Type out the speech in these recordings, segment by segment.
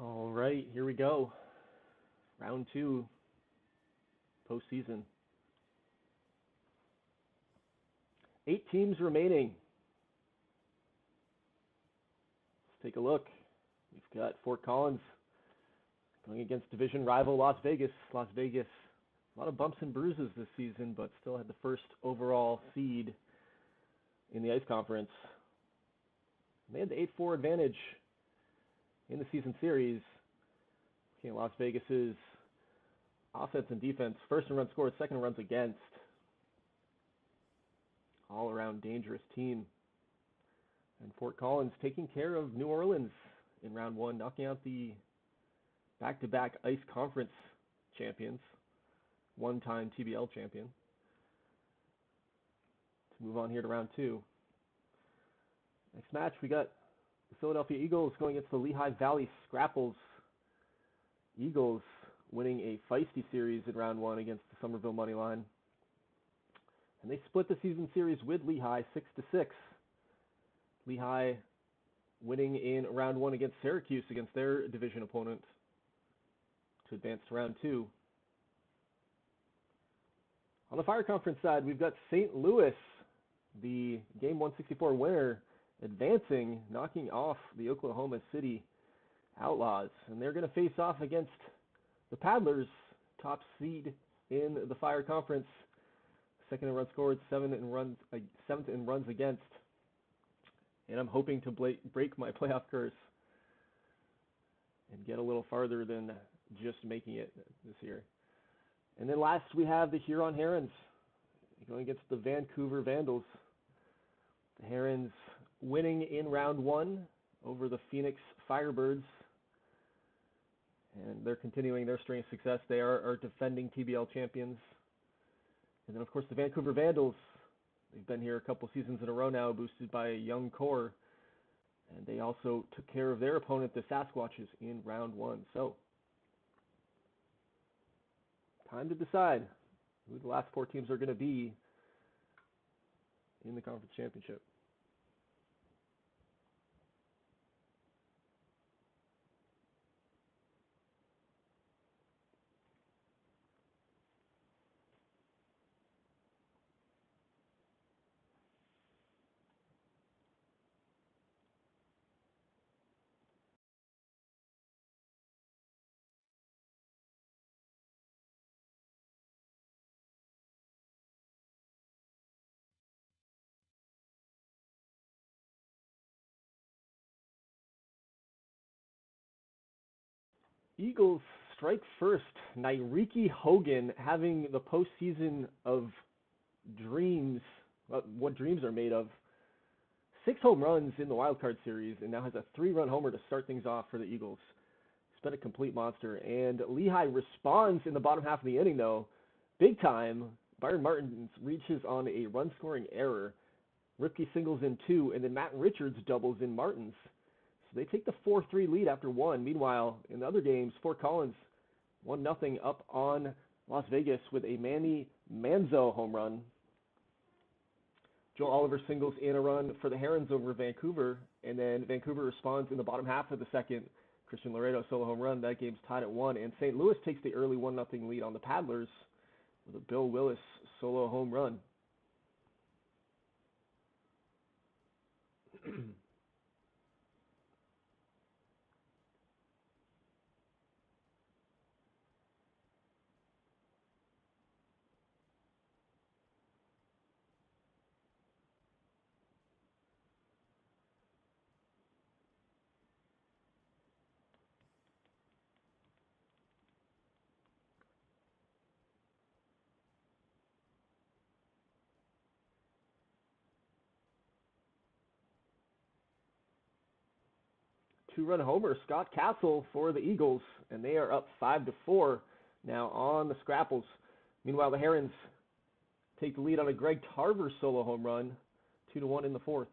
All right, here we go. Round 2, postseason. 8 teams remaining. Let's take a look. We've got Fort Collins going against division rival Las Vegas. Las Vegas, a lot of bumps and bruises this season, but still had the first overall seed in the Ice Conference. They had the 8-4 advantage in the season series. Okay, Las Vegas's offense and defense, first in runs scored, second in runs against. All around dangerous team. And Fort Collins taking care of New Orleans in round 1, knocking out the back-to-back Ice Conference champions, one-time TBL champion. Let's move on here to round 2. Next match, we got the Philadelphia Eagles going against the Lehigh Valley Scrapples. Eagles winning a feisty series in round 1 against the Somerville Moneyline. And they split the season series with Lehigh 6-6. Lehigh winning in round 1 against Syracuse, against their division opponent, to advance to round 2. On the Fire Conference side, we've got St. Louis, the Game 164 winner, advancing, knocking off the Oklahoma City Outlaws. And they're going to face off against the Paddlers, top seed in the Fire Conference. Second in runs scored, seventh in runs against. And I'm hoping to break my playoff curse and get a little farther than just making it this year. And then last we have the Huron Herons going against the Vancouver Vandals. The Herons winning in round 1 over the Phoenix Firebirds. And they're continuing their string of success. They are defending TBL champions. And then, of course, the Vancouver Vandals. They've been here a couple seasons in a row now, boosted by a young core. And they also took care of their opponent, the Sasquatches, in round 1. So, time to decide who the last 4 teams are going to be in the conference championship. Eagles strike first. Nyriki Hogan having the postseason of dreams, what dreams are made of. 6 home runs in the Wild Card Series, and now has a 3-run homer to start things off for the Eagles. He's been a complete monster. And Lehigh responds in the bottom half of the inning, though. Big time. Byron Martins reaches on a run-scoring error. Ripke singles in 2, and then Matt Richards doubles in Martins. So they take the 4-3 lead after 1. Meanwhile, in the other games, Fort Collins 1-0 up on Las Vegas with a Manny Manzo home run. Joe Oliver singles in a run for the Herons over Vancouver, and then Vancouver responds in the bottom half of the second. Christian Laredo solo home run. That game's tied at 1, and St. Louis takes the early 1-0 lead on the Paddlers with a Bill Willis solo home run. Two-run homer, Scott Castle for the Eagles, and they are up 5-4 now on the Scrapples. Meanwhile, the Herons take the lead on a Greg Tarver solo home run, 2-1 in the 4th.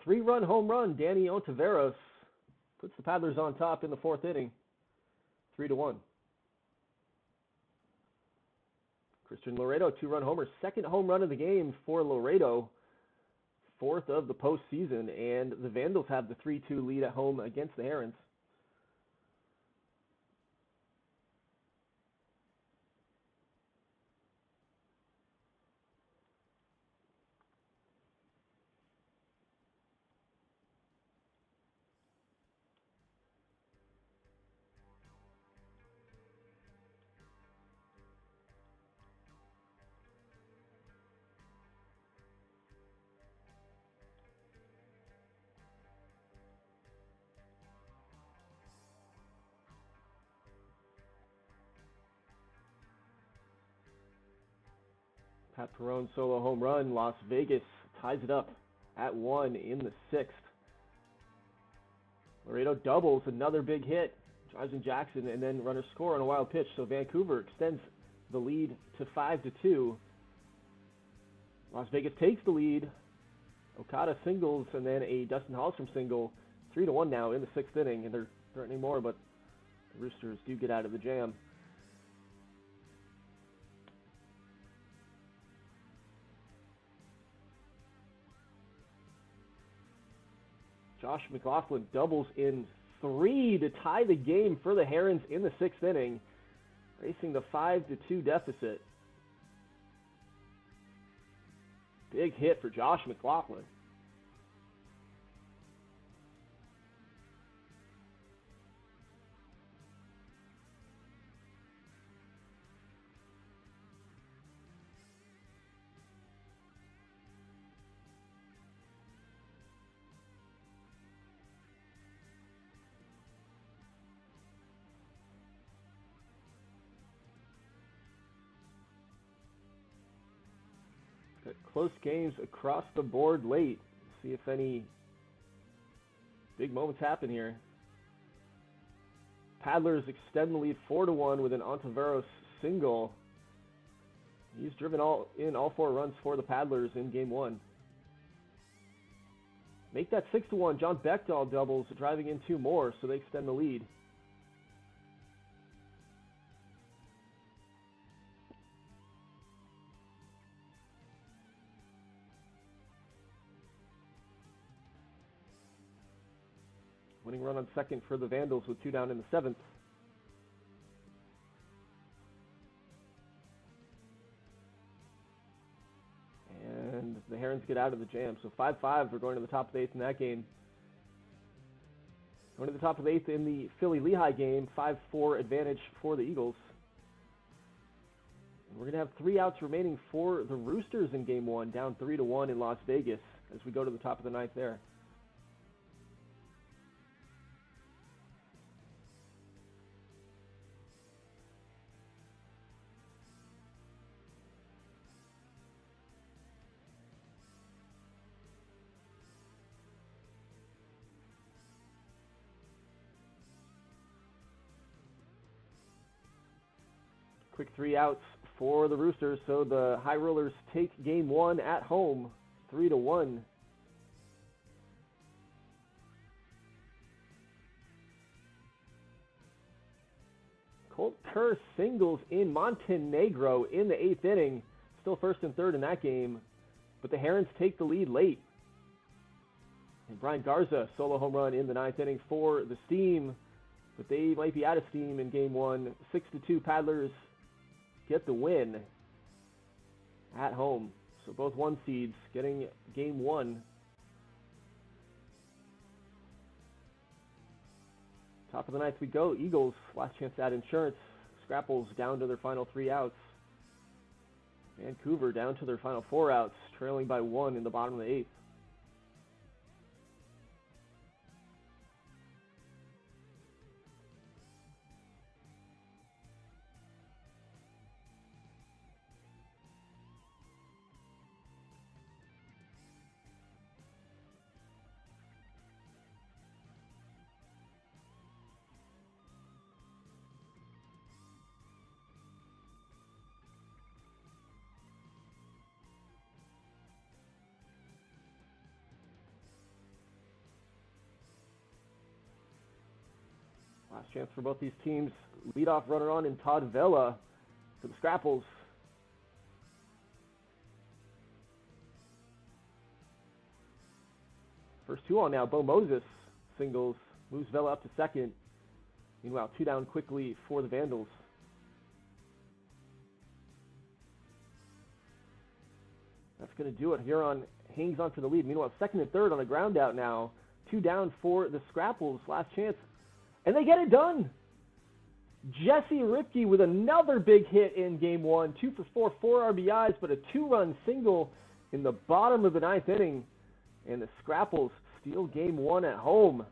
Three-run home run, Danny Ontiveros puts the Paddlers on top in the 4th inning, 3-1. Chris Eastern Laredo, 2-run homer. Second home run of the game for Laredo. Fourth of the postseason. And the Vandals have the 3-2 lead at home against the Herons. Pat Perrone solo home run. Las Vegas ties it up at 1 in the 6th. Laredo doubles, another big hit. Drives in Jackson, and then runners score on a wild pitch. So Vancouver extends the lead to 5-2. Las Vegas takes the lead. Okada singles, and then a Dustin Hallstrom single. 3-1 now in the 6th inning, and they're threatening more, but the Roosters do get out of the jam. Josh McLaughlin doubles in 3 to tie the game for the Herons in the 6th inning, racing the 5-2 deficit. Big hit for Josh McLaughlin. Got close games across the board late. See if any big moments happen here. Paddlers extend the lead 4-1 with an Ontiveros single. He's driven all 4 runs for the Paddlers in game 1. Make that 6-1. John Beckdahl doubles, driving in 2 more, so they extend the lead. Winning run on second for the Vandals with 2 down in the 7th. And the Herons get out of the jam. So 5-5, we're going to the top of the 8th in that game. Going to the top of the 8th in the Philly-Lehigh game, 5-4 advantage for the Eagles. And we're going to have 3 outs remaining for the Roosters in game 1, down 3-1 in Las Vegas as we go to the top of the 9th there. Quick 3 outs for the Roosters, so the High Rollers take game 1 at home, 3-1. Colt Kerr singles in Montenegro in the 8th inning, still 1st and 3rd in that game, but the Herons take the lead late. And Brian Garza solo home run in the 9th inning for the Steam, but they might be out of steam in game 1. 6-2 Paddlers get the win at home. So both 1 seeds getting game 1. Top of the 9th we go. Eagles, last chance to add insurance. Scrapples down to their final 3 outs. Vancouver down to their final 4 outs, trailing by 1 in the bottom of the 8th. Last chance for both these teams. Leadoff runner on in Todd Vela for the Scrapples. First two on now. Bo Moses singles, moves Vela up to second. Meanwhile, two down quickly for the Vandals. That's going to do it. Huron hangs on for the lead. Meanwhile, second and third on a ground out now. Two down for the Scrapples. Last chance. And they get it done. Jesse Ripke with another big hit in game one. 2 for 4 RBIs, but a two-run single in the bottom of the ninth inning. And the Scrapples steal game one at home.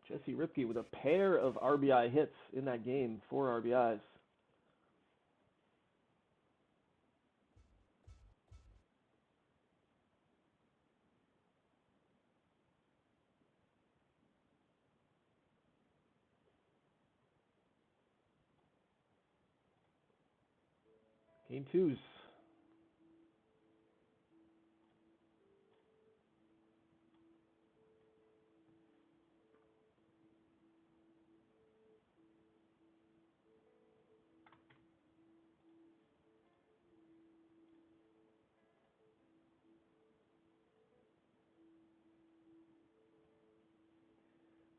Jesse Ripke with a pair of RBI hits in that game, 4 RBIs. Game two's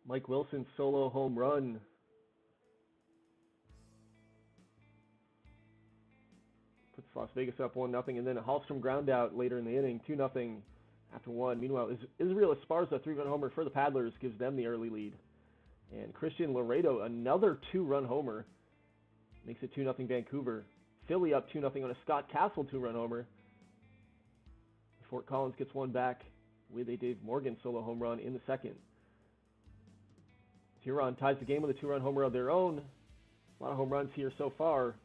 Mike Wilson solo home run. Puts Las Vegas up 1-0, and then a Hallstrom ground out later in the inning, 2-0 after one. Meanwhile, Israel Esparza, 3-run homer for the Paddlers, gives them the early lead. And Christian Laredo, another 2-run homer, makes it 2-0 Vancouver. Philly up 2-0 on a Scott Castle 2-run homer. Fort Collins gets one back with a Dave Morgan solo home run in the second. Huron ties the game with a 2-run homer of their own. A lot of home runs here so far.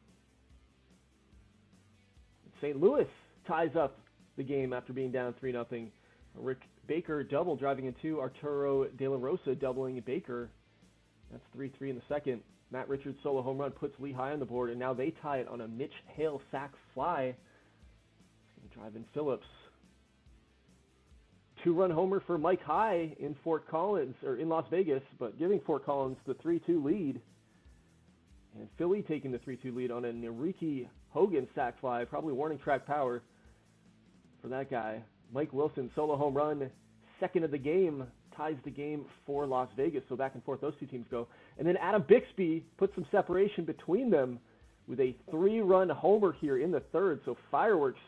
St. Louis ties up the game after being down 3-0. Rick Baker double driving in two. Arturo De La Rosa doubling Baker. That's 3-3 in the second. Matt Richards' solo home run puts Lehigh on the board, and now they tie it on a Mitch Hale sac fly. Drive in Phillips. 2-run homer for Mike High in Fort Collins, or in Las Vegas, but giving Fort Collins the 3-2 lead. And Philly taking the 3-2 lead on a Enrique Hogan sac fly, probably warning track power for that guy. Mike Wilson solo home run, second of the game, ties the game for Las Vegas. So back and forth those two teams go. And then Adam Bixby puts some separation between them with a 3-run homer here in the third. So fireworks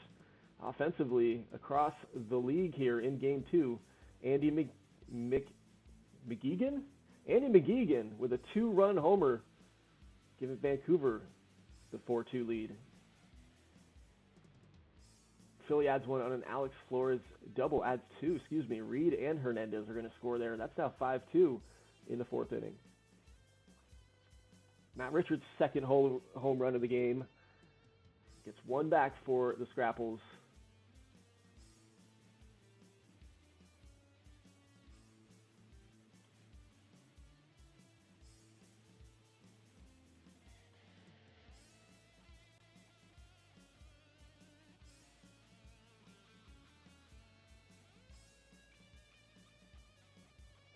offensively across the league here in game two. Andy McGeegan with a 2-run homer, giving Vancouver the 4-2 lead. Philly adds one on an Alex Flores double, adds two, Reed and Hernandez are going to score there. That's now 5-2 in the fourth inning. Matt Richards' second home run of the game gets one back for the Scrapples.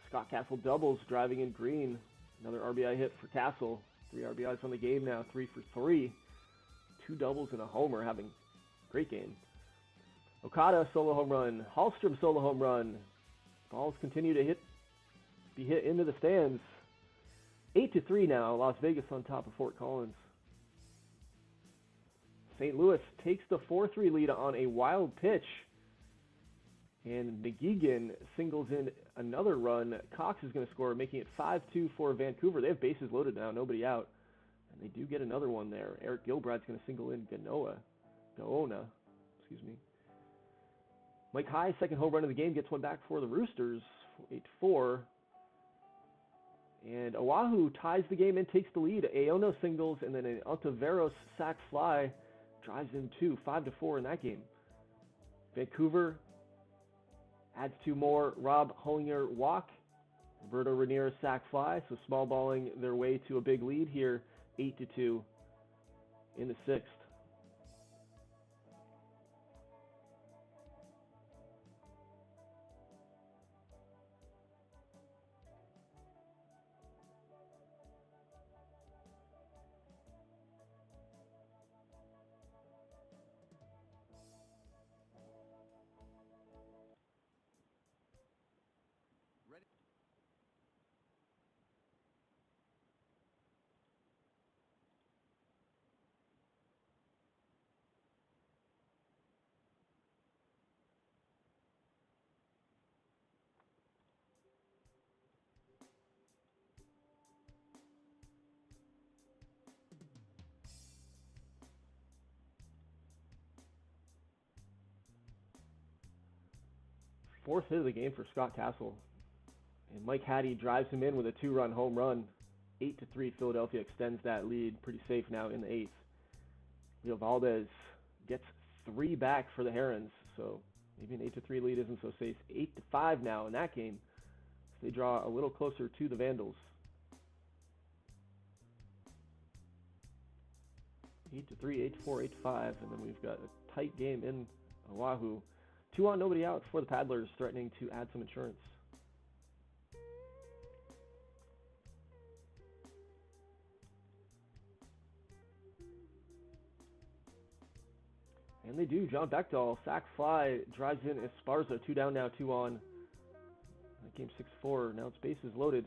Scott Castle doubles, driving in Green. Another RBI hit for Castle. 3 RBIs on the game now, 3 for 3. 2 doubles and a homer, having a great game. Okada solo home run. Hallstrom solo home run. Balls continue to be hit into the stands. 8-3 now. Las Vegas on top of Fort Collins. St. Louis takes the 4-3 lead on a wild pitch. And McGeegan singles in another run. Cox is going to score, making it 5-2 for Vancouver. They have bases loaded now, nobody out. And they do get another one there. Eric Gilbrad's going to single in Gaona. Mike High, second home run of the game, gets one back for the Roosters, 8-4. And Oahu ties the game and takes the lead. Aono singles, and then an Ontiveros sac fly drives in 5-4 in that game. Vancouver adds 2 more. Rob Hollinger walk. Roberto Ramirez sac fly. So small balling their way to a big lead here, 8-2 in the sixth. fourth hit of the game for Scott Castle. And Mike Hattie drives him in with a 2-run home run. 8-3, Philadelphia extends that lead. Pretty safe now in the 8th. Leo Valdez gets 3 back for the Herons, so maybe an 8-3 lead isn't so safe. 8-5 now in that game. So they draw a little closer to the Vandals. 8-3, 8-4, 8-5, and then we've got a tight game in Oahu. 2 on, nobody out for the Paddlers, threatening to add some insurance. And they do. John Beckdahl, sac fly, drives in Esparza. 2 down now, 2 on. That game 6-4. Now it's bases loaded.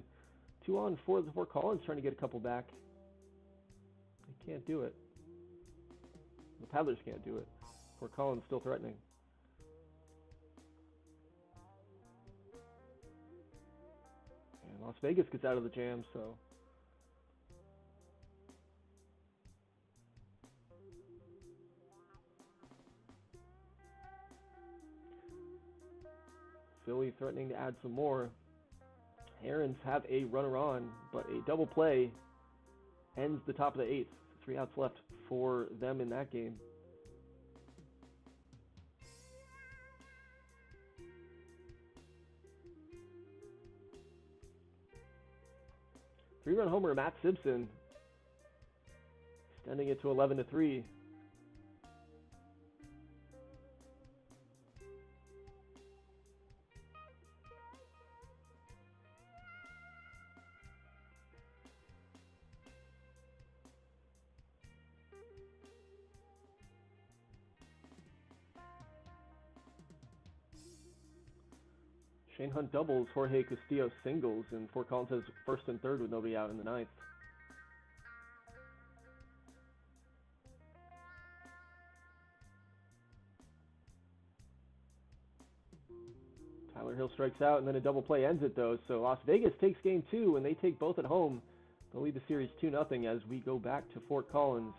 2 on for Collins, trying to get a couple back. They can't do it. The Paddlers can't do it. Fort Collins still threatening. And Las Vegas gets out of the jam, so Philly threatening to add some more. Herons have a runner on, but a double play ends the top of the 8th. 3 outs left for them in that game. Three-run homer, Matt Simpson, extending it to 11-3. Shane Hunt doubles, Jorge Castillo singles, and Fort Collins has first and third with nobody out in the 9th. Tyler Hill strikes out, and then a double play ends it, though. So Las Vegas takes game 2, and they take both at home. They'll lead the series 2-0 as we go back to Fort Collins.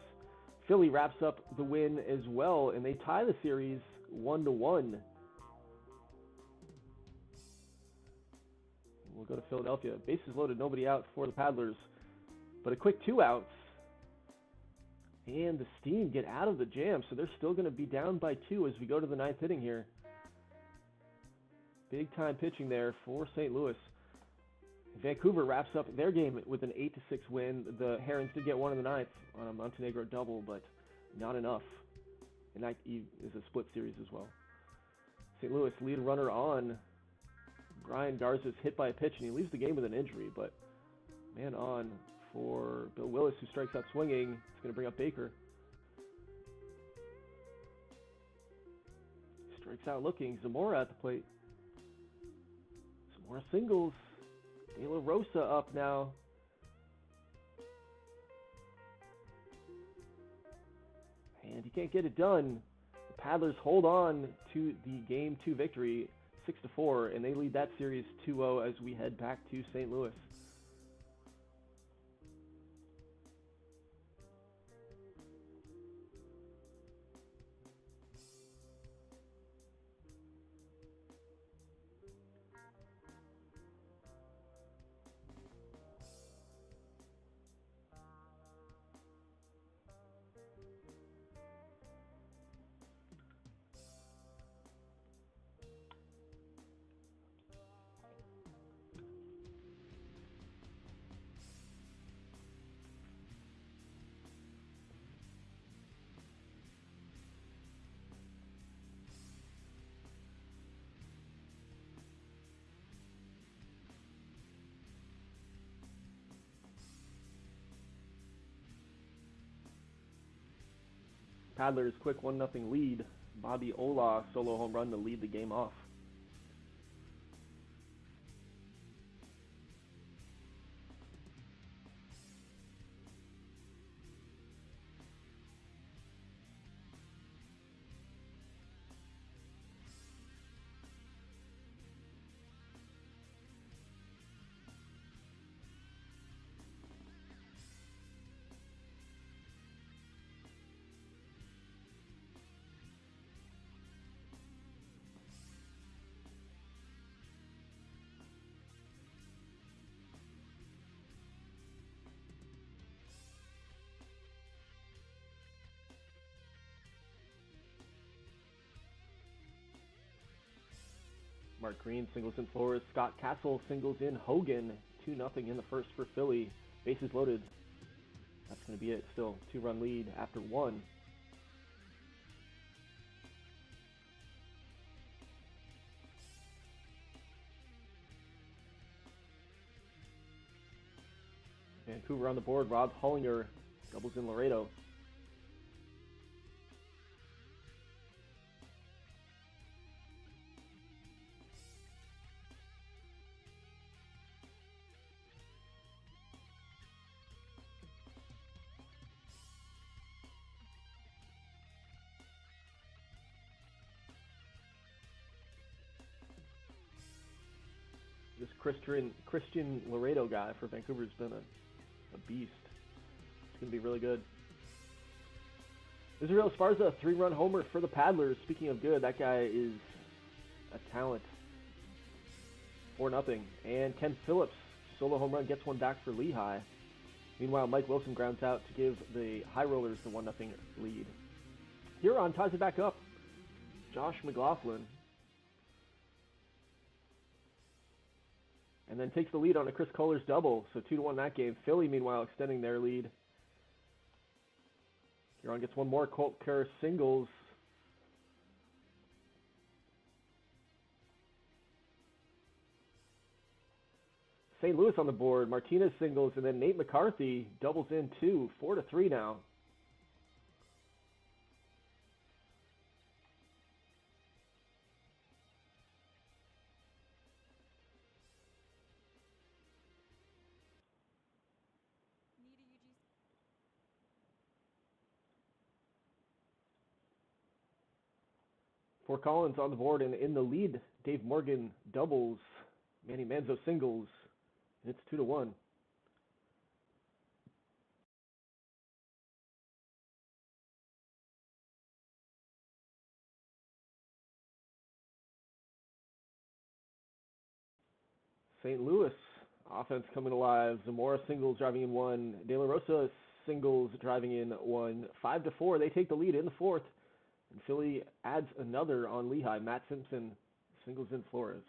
Philly wraps up the win as well, and they tie the series 1-1. We'll go to Philadelphia. Bases loaded, nobody out for the Paddlers. But a quick 2 outs. And the Steam get out of the jam, so they're still going to be down by 2 as we go to the 9th inning here. Big time pitching there for St. Louis. Vancouver wraps up their game with an 8-6 win. The Herons did get 1 in the 9th on a Montenegro double, but not enough. And that is a split series as well. St. Louis lead runner on. Brian Garza's hit by a pitch, and he leaves the game with an injury, but man on for Bill Willis, who strikes out swinging. It's going to bring up Baker. Strikes out looking. Zamora at the plate. Zamora singles. De La Rosa up now. And he can't get it done. The Paddlers hold on to the Game 2 victory, 6-4, and they lead that series 2-0 as we head back to St. Louis. Paddlers quick 1-0 lead. Bobby Ola solo home run to lead the game off. Mark Green singles in Flores. Scott Castle singles in Hogan. 2-0 in the first for Philly. Bases loaded. That's going to be it. Still 2-run lead after 1. Vancouver on the board. Rob Hollinger doubles in Laredo. This Christian Laredo guy for Vancouver's been a beast. It's going to be really good. Israel Esparza, 3-run homer for the Paddlers. Speaking of good, that guy is a talent. 4-0. And Ken Phillips, solo home run, gets one back for Lehigh. Meanwhile, Mike Wilson grounds out to give the High Rollers the 1-0 lead. Huron ties it back up. Josh McLaughlin. And then takes the lead on a Chris Kohler's double, so 2-1 that game. Philly, meanwhile, extending their lead. Huron gets one more. Colt Kerr singles. St. Louis on the board. Martinez singles, and then Nate McCarthy doubles in 2. 4-3 now. For Collins on the board, and in the lead, Dave Morgan doubles, Manny Manzo singles, and it's 2-1. St. Louis offense coming alive. Zamora singles driving in 1. De La Rosa singles driving in 1. 5-4. They take the lead in the 4th. And Philly adds another on Lehigh. Matt Simpson singles in Flores.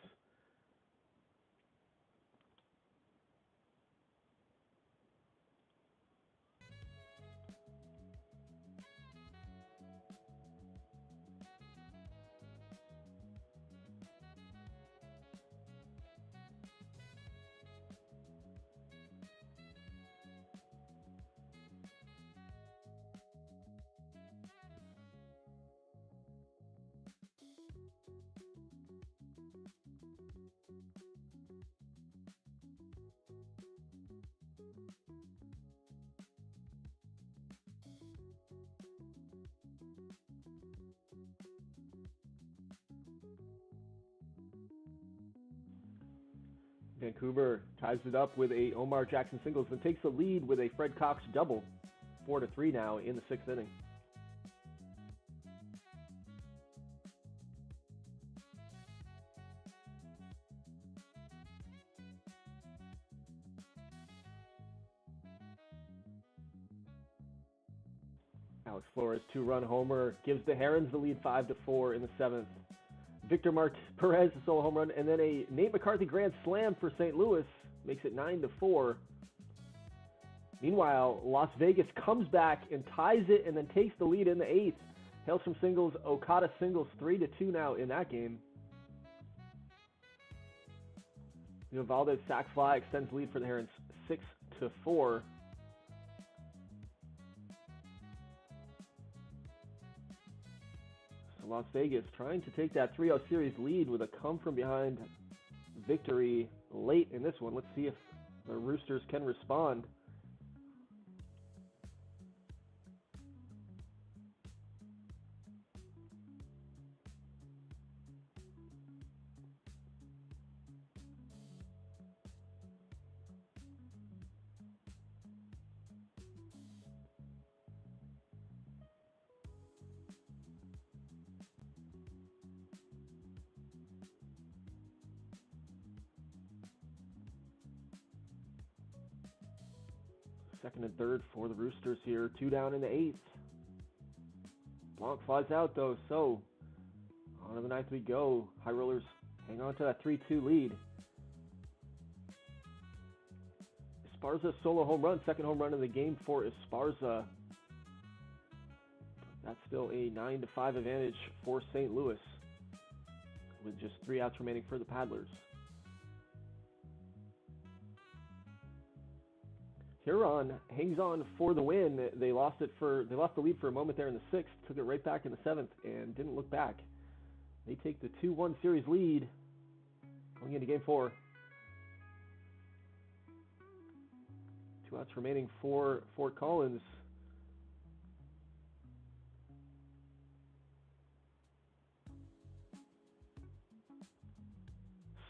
Vancouver ties it up with a Omar Jackson singles and takes the lead with a Fred Cox double. 4-3 now in the 6th inning. Alex Flores, 2-run homer, gives the Herons the lead 5-4 in the 7th. Victor Perez, a solo home run, and then a Nate McCarthy grand slam for St. Louis makes it 9-4. Meanwhile, Las Vegas comes back and ties it and then takes the lead in the 8th. Hails from singles, Okada singles 3-2 now in that game. Valdez sac fly extends lead for the Herons 6-4. Las Vegas trying to take that 3-0 series lead with a come-from-behind victory late in this one. Let's see if the Roosters can respond. Second and third for the Roosters here. 2 down in the 8th. Blanc flies out though, so on to the 9th we go. High Rollers Hang on to that 3-2 lead. Esparza solo home run, second home run of the game for Esparza. That's still a 9-5 advantage for St. Louis with just 3 outs remaining for the Paddlers. Huron hangs on for the win. They lost the lead for a moment there in the 6th, took it right back in the 7th, and didn't look back. They take the 2-1 series lead going into Game 4. 2 outs remaining for Fort Collins.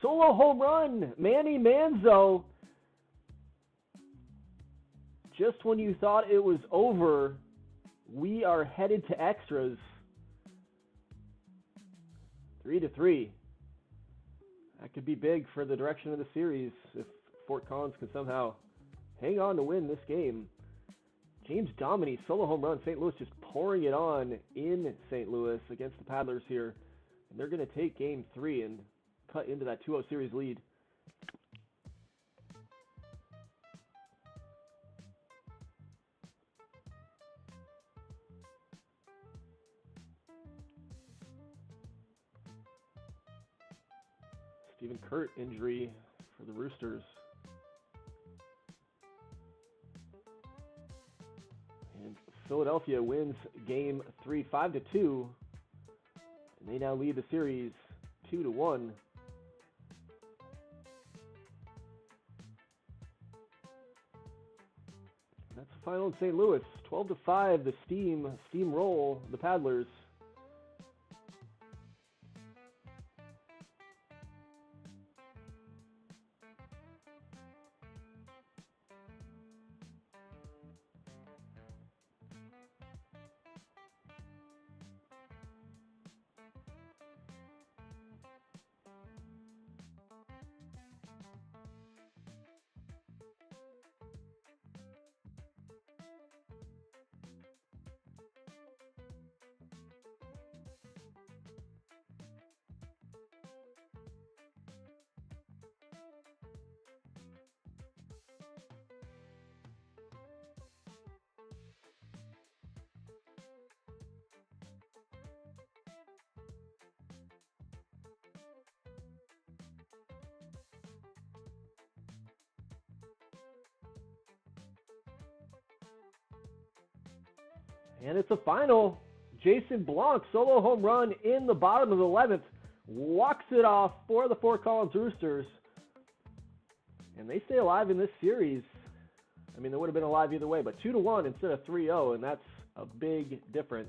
Solo home run, Manny Manzo. Just when you thought it was over, we are headed to extras. 3-3. That could be big for the direction of the series if Fort Collins can somehow hang on to win this game. James Dominy, solo home run. St. Louis just pouring it on in St. Louis against the Paddlers here. And they're going to take Game 3 and cut into that 2-0 series lead. Stephen Kurt injury for the Roosters. And Philadelphia wins Game 3 5-2. And they now lead the series 2-1. That's the final in St. Louis. 12-5, the steamroll the Paddlers. And it's a final. Jason Blanc, solo home run in the bottom of the 11th. Walks it off for the Fort Collins Roosters. And they stay alive in this series. I mean, they would have been alive either way, but 2-1 instead of 3-0, and that's a big difference.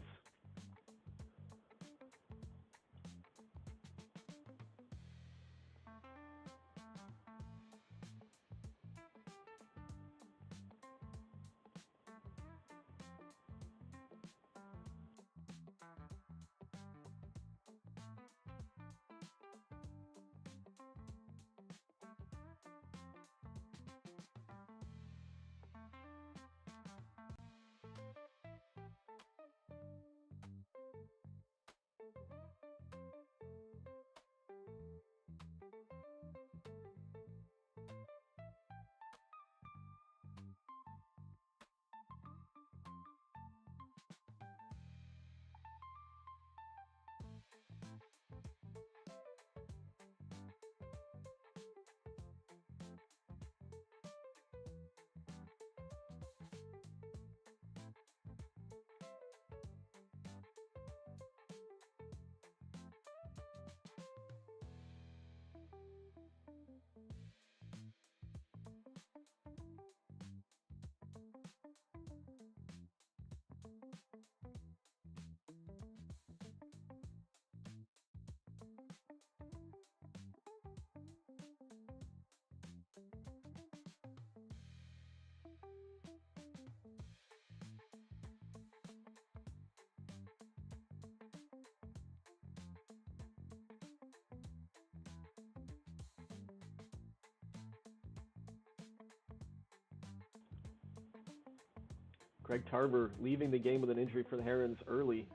Greg Tarver leaving the game with an injury for the Herons early.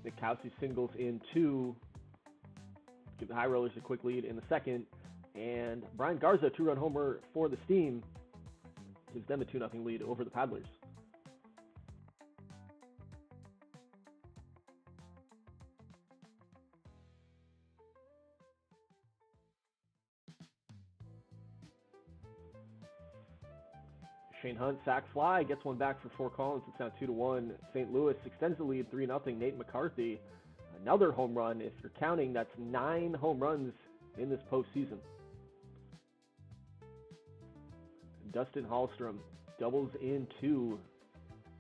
Nick Kowski singles in 2. give the High Rollers a quick lead in the second. And Brian Garza, 2-run homer for the Steam, gives them a 2-0 lead over the Paddlers. Shane Hunt, sac fly, gets one back for Fort Collins. It's now 2-1. St. Louis extends the lead 3-0. Nate McCarthy, another home run. If you're counting, that's 9 home runs in this postseason. Dustin Hallstrom doubles in 2.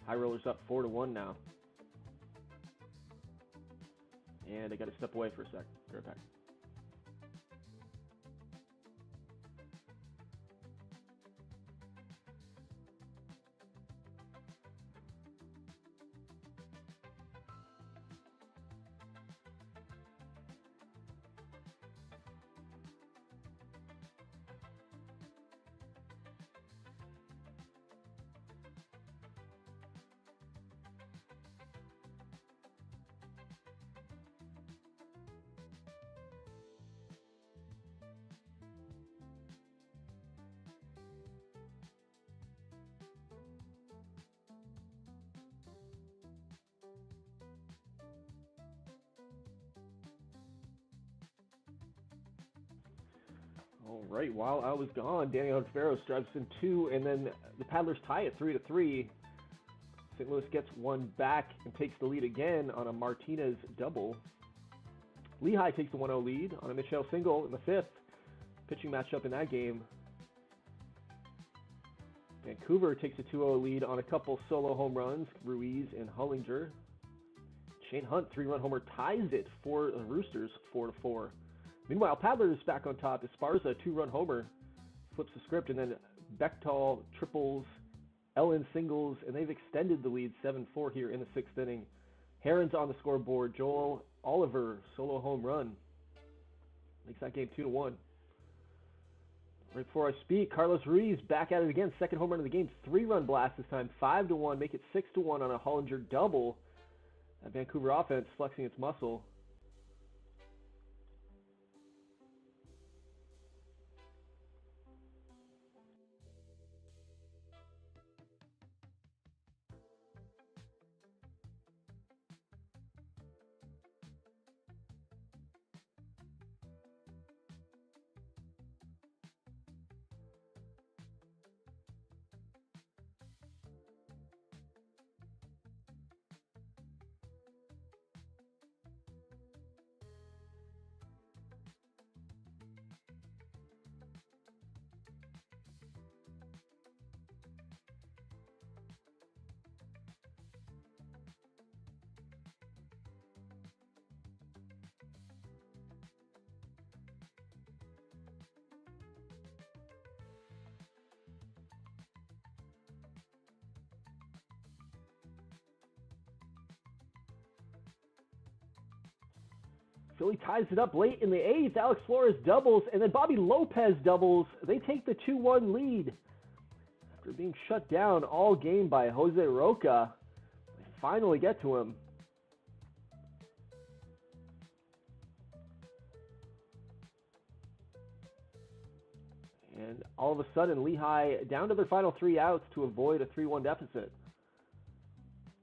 High Rollers up 4-1 now. And I got to step away for a sec. Be right back. All right, while I was gone, Daniel Alfaro strikes in 2, and then the Paddlers tie it 3-3. St. Louis gets one back and takes the lead again on a Martinez double. Lehigh takes the 1-0 lead on a Michelle single in the 5th. Pitching matchup in that game. Vancouver takes a 2-0 lead on a couple solo home runs, Ruiz and Hollinger. Shane Hunt, 3-run homer, ties it for the Roosters, 4-4. Meanwhile, Paddlers back on top. Esparza, 2-run homer, flips the script, and then Bechtel triples, Ellen singles, and they've extended the lead 7-4 here in the 6th inning. Herons on the scoreboard. Joel Oliver, solo home run, makes that game 2-1. Right before I speak, Carlos Ruiz back at it again. Second home run of the game, 3-run blast this time, 5-1, make it 6-1 on a Hollinger double. That Vancouver offense flexing its muscle. Philly ties it up late in the 8th. Alex Flores doubles, and then Bobby Lopez doubles. They take the 2-1 lead. After being shut down all game by Jose Roca, they finally get to him. And all of a sudden, Lehigh down to their final 3 outs to avoid a 3-1 deficit.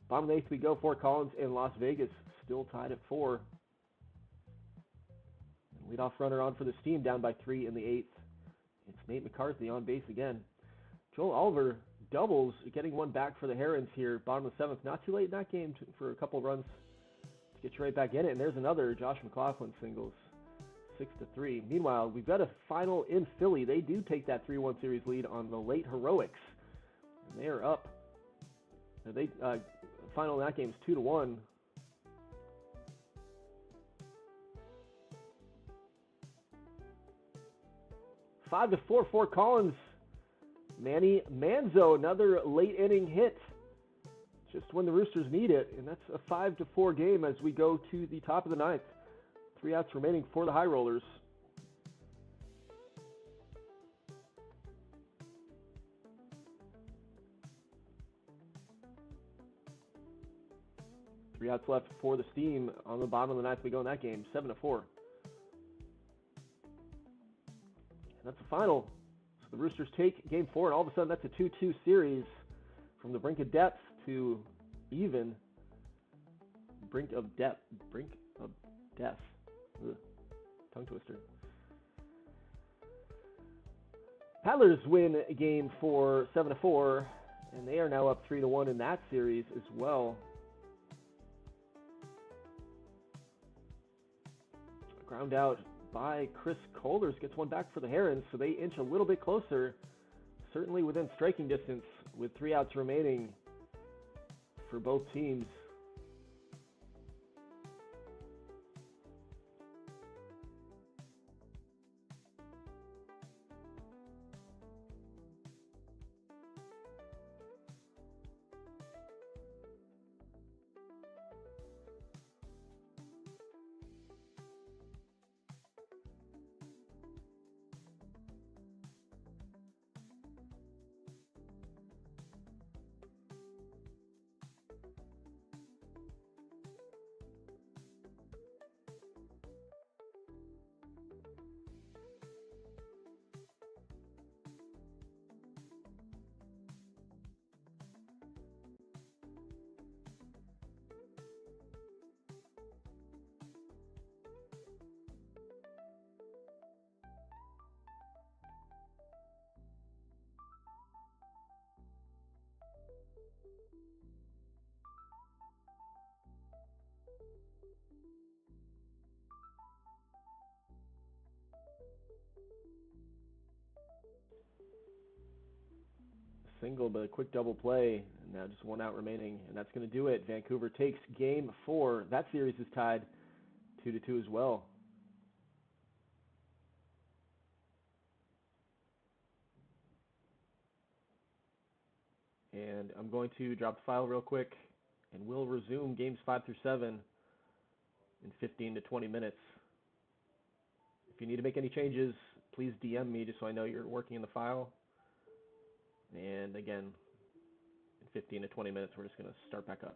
Bottom of the 8th we go. Fort Collins in Las Vegas still tied at 4. Leadoff runner on for the Steam, down by 3 in the 8th. It's Nate McCarthy on base again. Joel Oliver doubles, getting one back for the Herons here. Bottom of the 7th, not too late in that game for a couple runs to get you right back in it. And there's another Josh McLaughlin singles, 6-3. Meanwhile, we've got a final in Philly. They do take that 3-1 series lead on the late Heroics. And they are up. Final in that game is 2-1. 5-4, Fort Collins. Manny Manzo, another late inning hit, just when the Roosters need it, and that's a 5-4 game as we go to the top of the 9th. 3 outs remaining for the High Rollers. Three outs left for the Steam. On the bottom of the 9th we go in that game, 7-4. that's the final. So the Roosters take game 4, and all of a sudden that's a 2-2 series from the brink of depth to even brink of death. Ugh, tongue twister. Paddlers win game 4, 7-4, and they are now up 3-1 in that series as well. Ground out by Chris Colders gets one back for the Herons, so they inch a little bit closer, certainly within striking distance with 3 outs remaining for both teams. Single, but a quick double play, and now just 1 out remaining, and that's going to do it. Vancouver takes game 4. That series is tied 2-2 as well. And I'm going to drop the file real quick, and we'll resume games 5 through 7 in 15 to 20 minutes. If you need to make any changes, please DM me just so I know you're working in the file. And again, in 15 to 20 minutes, we're just going to start back up.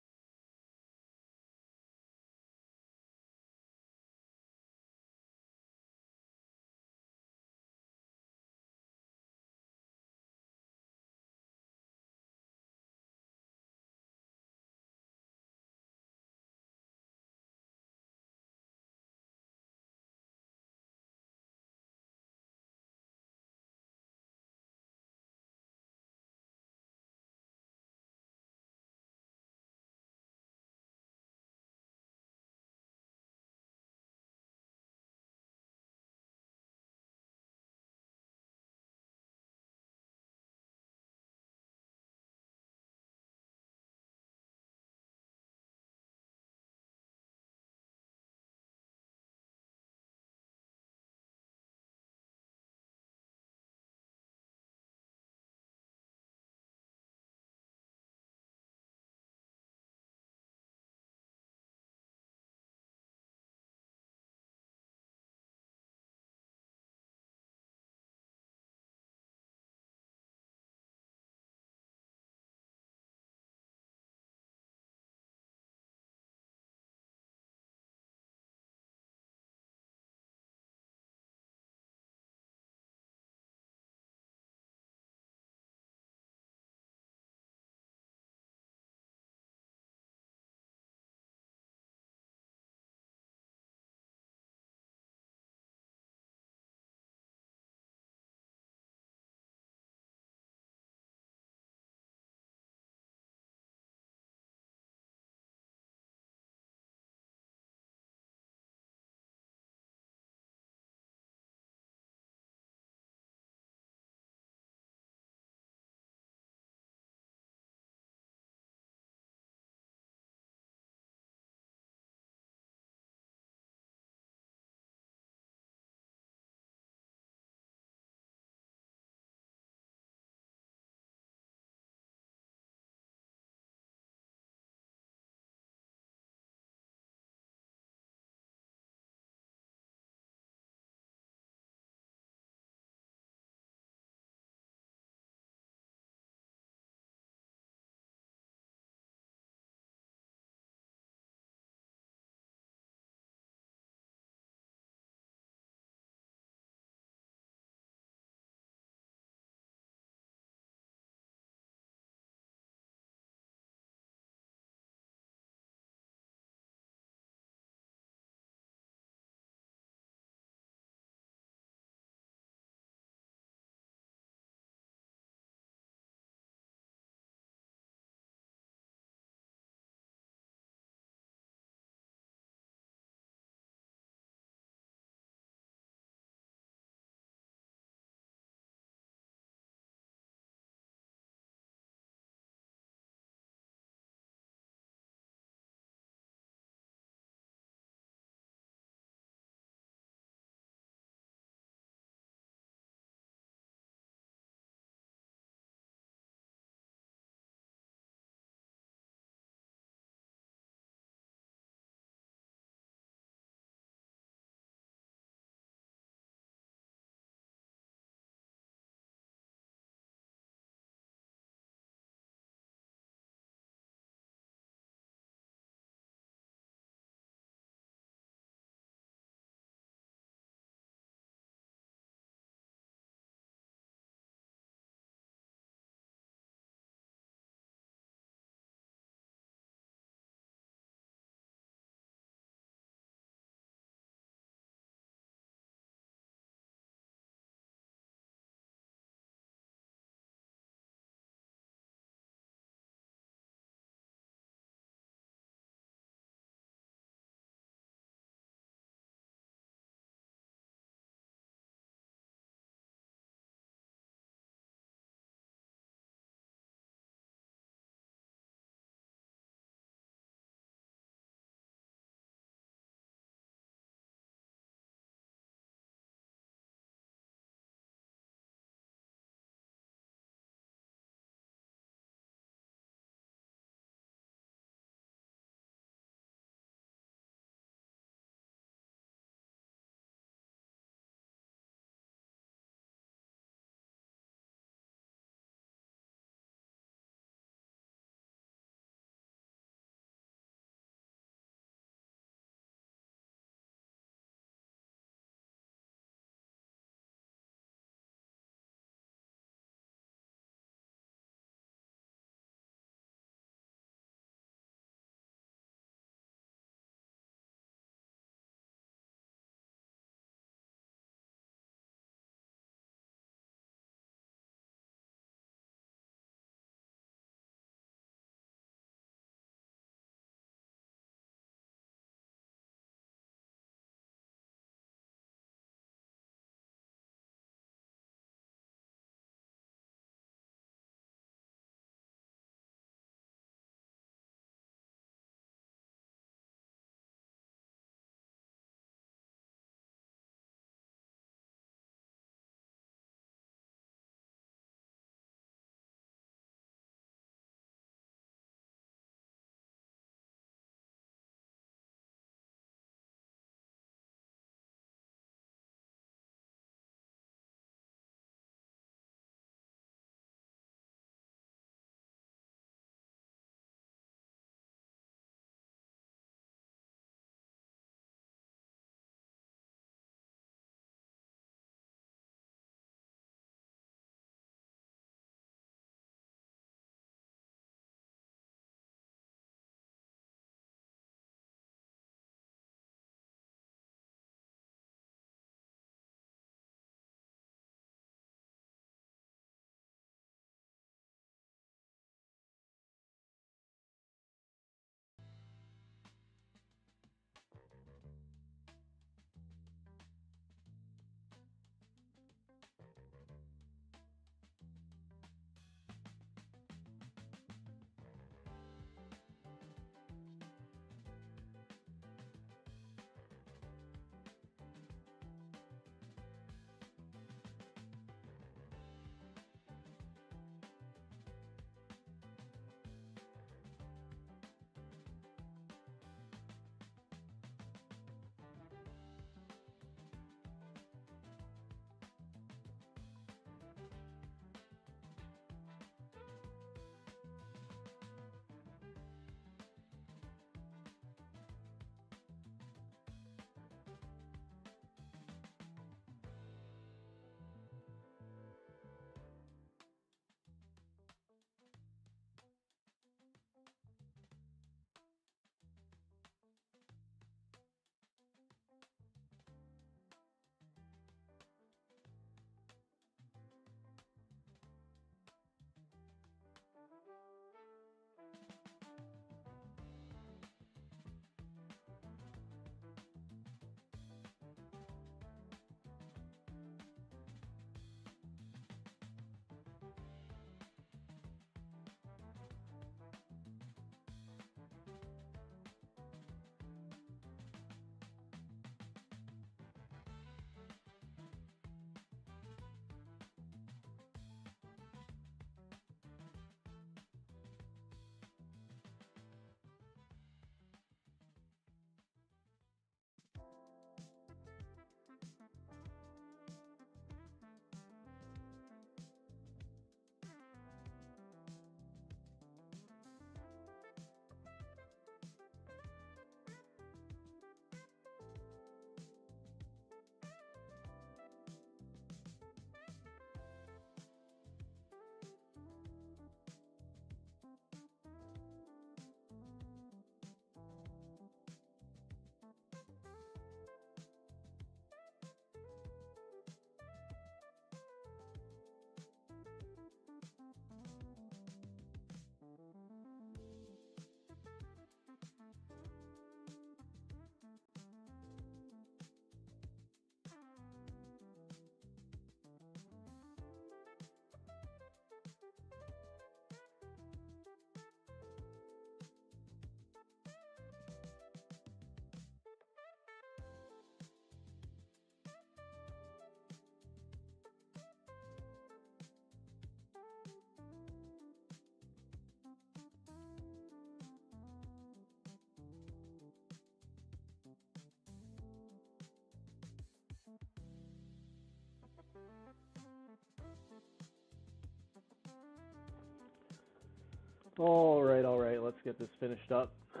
All right. Let's get this finished up. I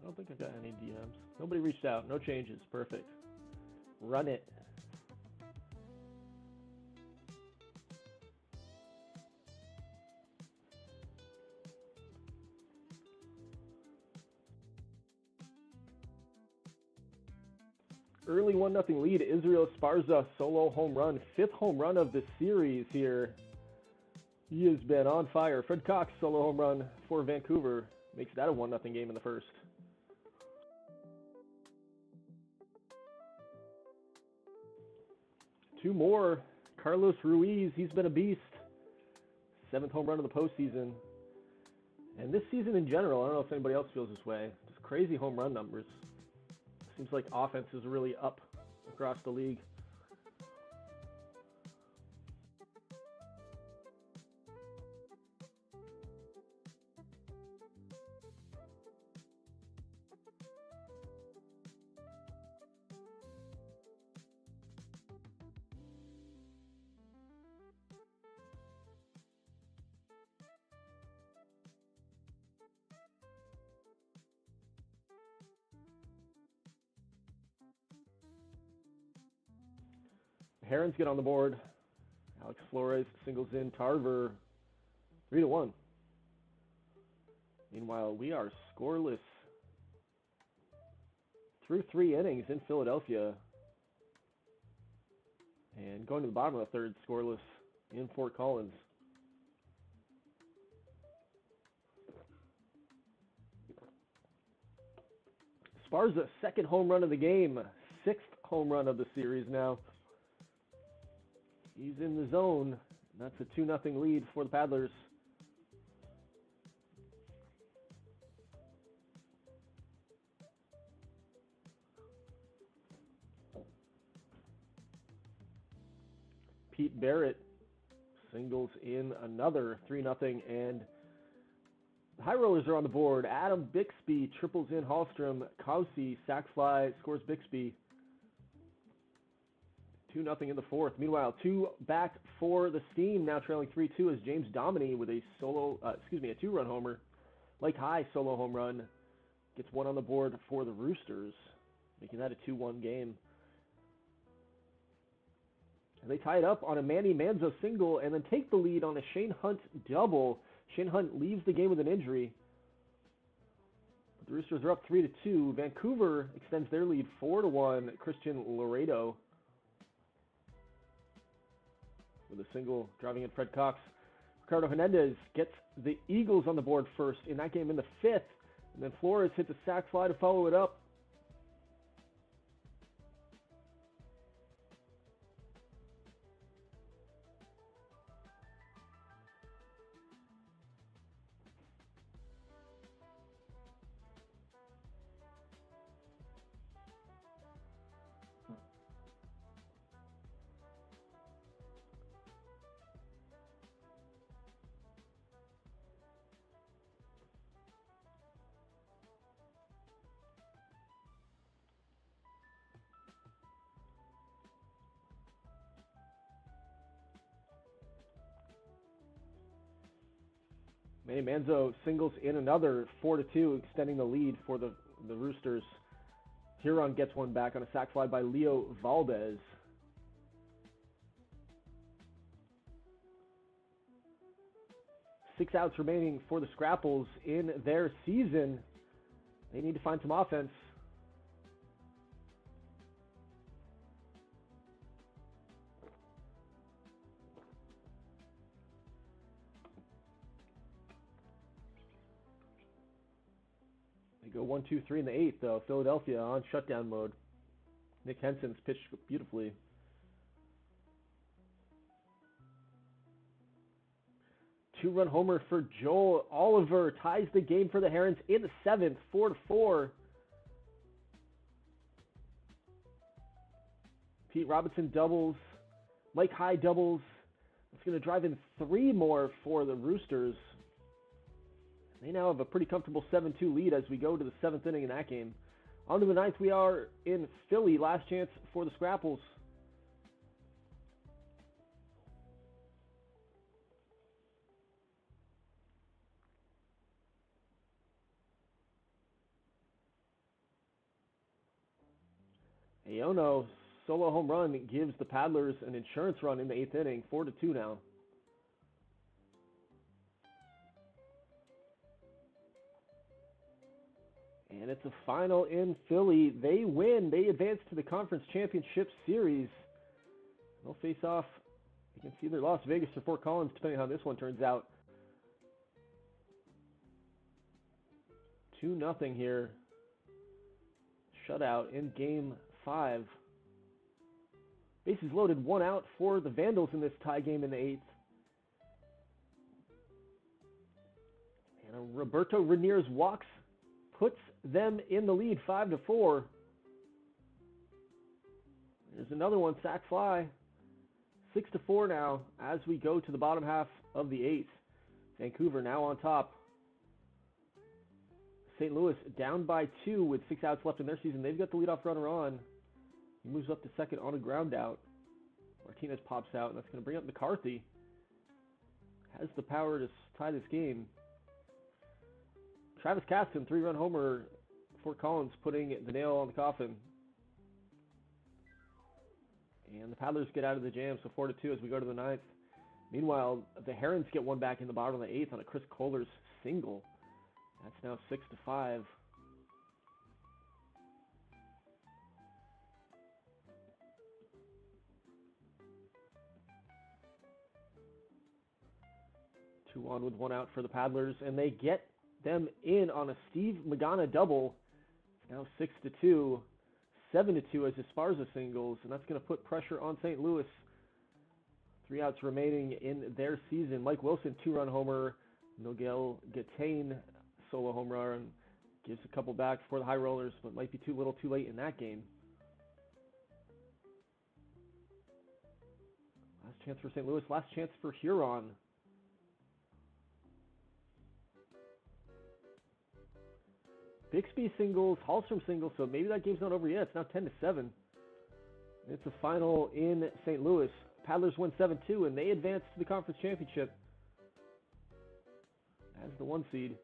don't think I've got any DMs. Nobody reached out. No changes. Perfect. Run it. Early 1-0 lead. Israel Esparza solo home run. 5th home run of the series here. He has been on fire. Fred Cox solo home run for Vancouver. Makes that a 1-0 game in the first. Two more. Carlos Ruiz. He's been a beast. 7th home run of the postseason. And this season in general, I don't know if anybody else feels this way. Just crazy home run numbers. Seems like offense is really up across the league. Herons get on the board. Alex Flores singles in Tarver. 3-1. Meanwhile, we are scoreless through 3 innings in Philadelphia. And going to the bottom of the third, scoreless in Fort Collins. Esparza, 2nd home run of the game. 6th home run of the series now. He's in the zone. That's a 2-0 lead for the Paddlers. Pete Barrett singles in another 3-0, and the High Rollers are on the board. Adam Bixby triples in Hallstrom. Kausi sac fly scores Bixby. 2-0 in the fourth. Meanwhile, 2 back for the Steam, now trailing 3-2 as James Dominy with a 2-run homer. Lake High solo home run gets 1 on the board for the Roosters, making that a 2-1 game. And they tie it up on a Manny Manzo single and then take the lead on a Shane Hunt double. Shane Hunt leaves the game with an injury. But the Roosters are up 3-2. Vancouver extends their lead 4-1. Christian Laredo with a single driving in Fred Cox. Ricardo Hernandez gets the Eagles on the board first in that game in the 5th. And then Flores hits a sac fly to follow it up. Manny Manzo singles in another 4-2, extending the lead for the Roosters. Huron gets one back on a sac fly by Leo Valdez. Six outs remaining for the Scrapples in their season. They need to find some offense. They go 1-2-3 in the 8th, though. Philadelphia on shutdown mode. Nick Henson's pitched beautifully. Two-run homer for Joel Oliver ties the game for the Herons in the 7th, 4-4. Pete Robinson doubles. Mike High doubles. It's going to drive in 3 more for the Roosters. They now have a pretty comfortable 7-2 lead as we go to the 7th inning in that game. On to the 9th, we are in Philly. Last chance for the Scrapples. Aono solo home run gives the Paddlers an insurance run in the 8th inning, 4-2 now. And it's a final in Philly. They win. They advance to the Conference Championship Series. They'll face off, you can see either Las Vegas or Fort Collins, depending on how this one turns out. 2-0 here. Shutout in Game 5. Bases loaded, 1 out for the Vandals in this tie game in the 8th. And Roberto Ramirez walks, puts them in the lead, 5-4. There's another one, sac fly. 6-4 now as we go to the bottom half of the 8th. Vancouver now on top. St. Louis down by 2 with 6 outs left in their season. They've got the leadoff runner on. He moves up to second on a ground out. Martinez pops out, and that's going to bring up McCarthy. Has the power to tie this game. Travis Kasten, 3-run homer. Fort Collins putting the nail on the coffin. And the Paddlers get out of the jam, so 4-2 as we go to the 9th. Meanwhile, the Herons get one back in the bottom of the 8th on a Chris Kohler's single. That's now 6-5. Two on with 1 out for the Paddlers, and they get them in on a Steve Magana double. It's now 6-2. 7-2 as Esparza singles, and that's going to put pressure on St. Louis. 3 outs remaining in their season. Mike Wilson, 2-run homer. Nogel Gatane, solo home run. Gives a couple back for the High Rollers, but might be too little too late in that game. Last chance for St. Louis. Last chance for Huron. Bixby singles, Hallstrom singles, so maybe that game's not over yet. It's now 10-7. It's a final in St. Louis. Paddlers win 7-2, and they advance to the conference championship as the 1 seed.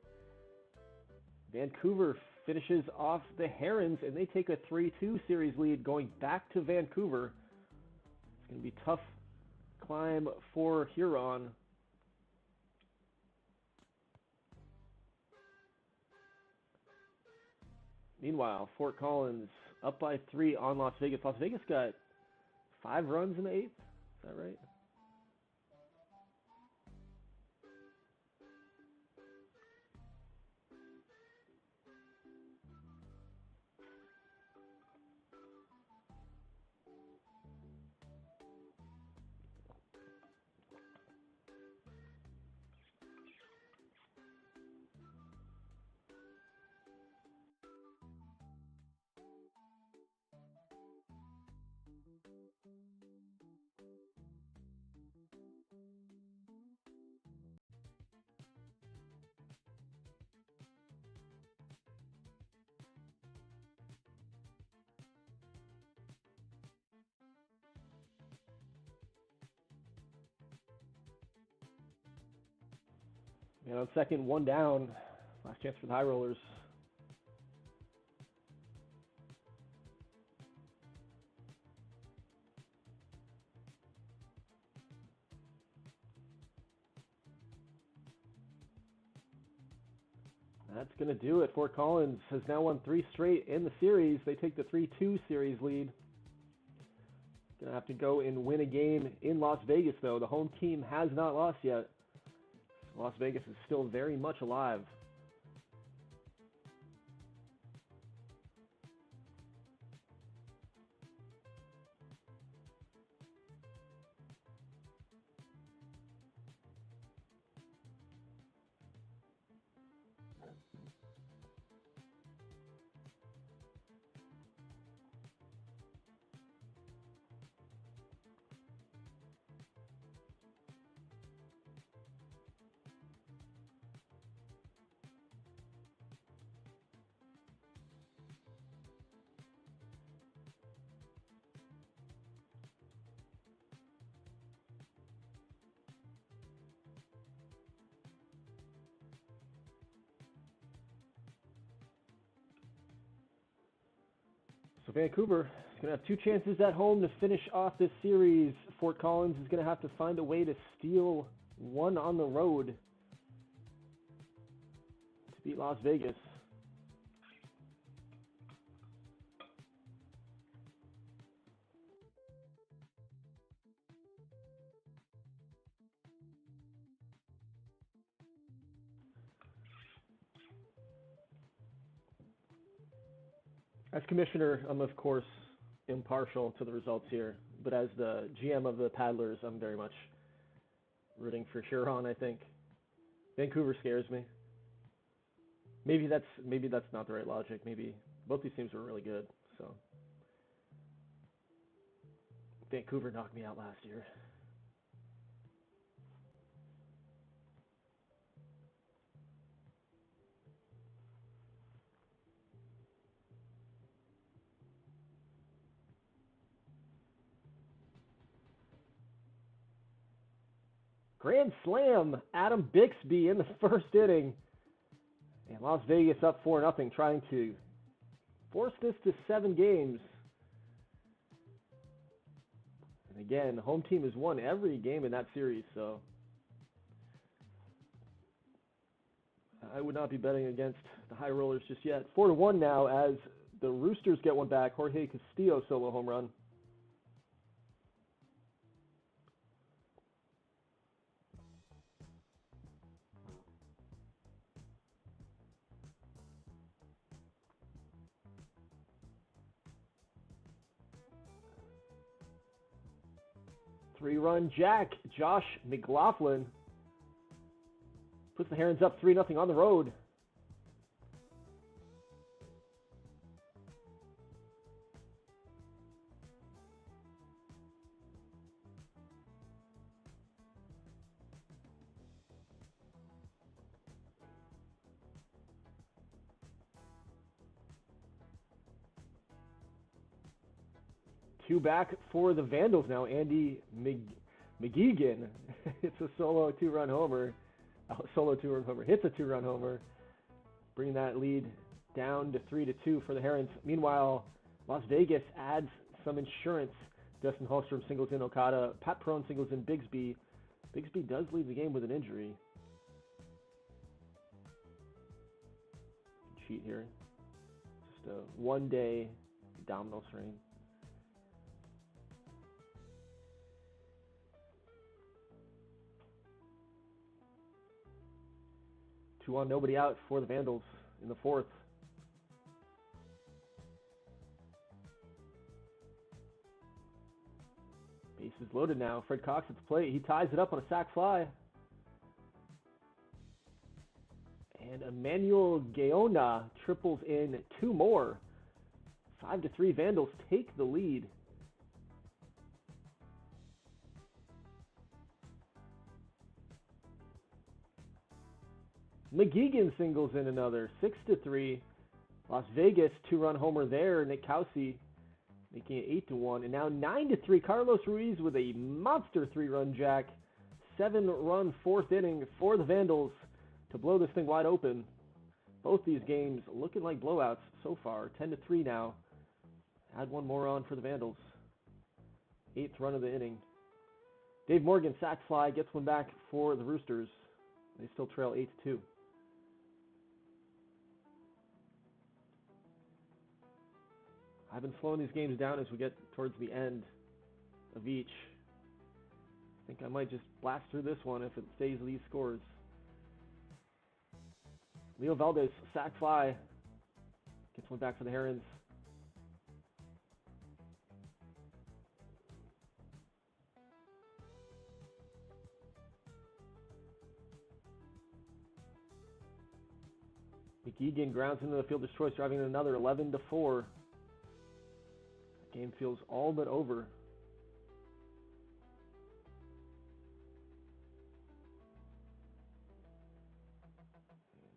Vancouver finishes off the Herons, and they take a 3-2 series lead going back to Vancouver. It's going to be a tough climb for Huron. Meanwhile, Fort Collins up by 3 on Las Vegas. Las Vegas got 5 runs in the 8th. Is that right? And on second, 1 down. Last chance for the High Rollers. That's going to do it. Fort Collins has now won 3 straight in the series. They take the 3-2 series lead. Going to have to go and win a game in Las Vegas, though. The home team has not lost yet. Las Vegas is still very much alive. So Vancouver is going to have 2 chances at home to finish off this series. Fort Collins is going to have to find a way to steal one on the road to beat Las Vegas. As commissioner, I'm of course impartial to the results here, but as the GM of the Paddlers, I'm very much rooting for Huron. I think Vancouver scares me. Maybe that's not the right logic. Maybe both these teams were really good, so Vancouver knocked me out last year. Grand slam, Adam Bixby in the first inning. And Las Vegas up 4-0, trying to force this to 7 games. And again, the home team has won every game in that series, so I would not be betting against the High Rollers just yet. 4-1 now as the Roosters get one back. Jorge Castillo solo home run. Three-run jack, Josh McLaughlin puts the Herons up 3-0 on the road. Two back for the Vandals now. Andy McGeegan hits a solo 2-run homer. Hits a 2-run homer, bringing that lead down to 3-2 for the Herons. Meanwhile, Las Vegas adds some insurance. Dustin Hallstrom singles in Okada. Pat Perone singles in Bigsby. Bigsby does leave the game with an injury. Cheat here. Just a 1-day abdominal strain. 2 on, nobody out for the Vandals in the 4th. Bases loaded now. Fred Cox at the plate. He ties it up on a sac fly. And Emmanuel Gaona triples in 2 more. 5-3, Vandals take the lead. McGeegan singles in another, 6-3. Las Vegas 2-run homer there. Nick Caussey making it 8-1. And now 9-3. Carlos Ruiz with a monster 3-run jack. 7-run 4th inning for the Vandals to blow this thing wide open. Both these games looking like blowouts so far. 10-3 now. Add one more on for the Vandals. 8th run of the inning. Dave Morgan sac fly, gets one back for the Roosters. They still trail 8-2. I've been slowing these games down as we get towards the end of each. I think I might just blast through this one if it stays these scores. Leo Valdez, sac fly, gets one back for the Herons. McGeegan grounds into the fielder's choice, driving in another 11-4. Game feels all but over.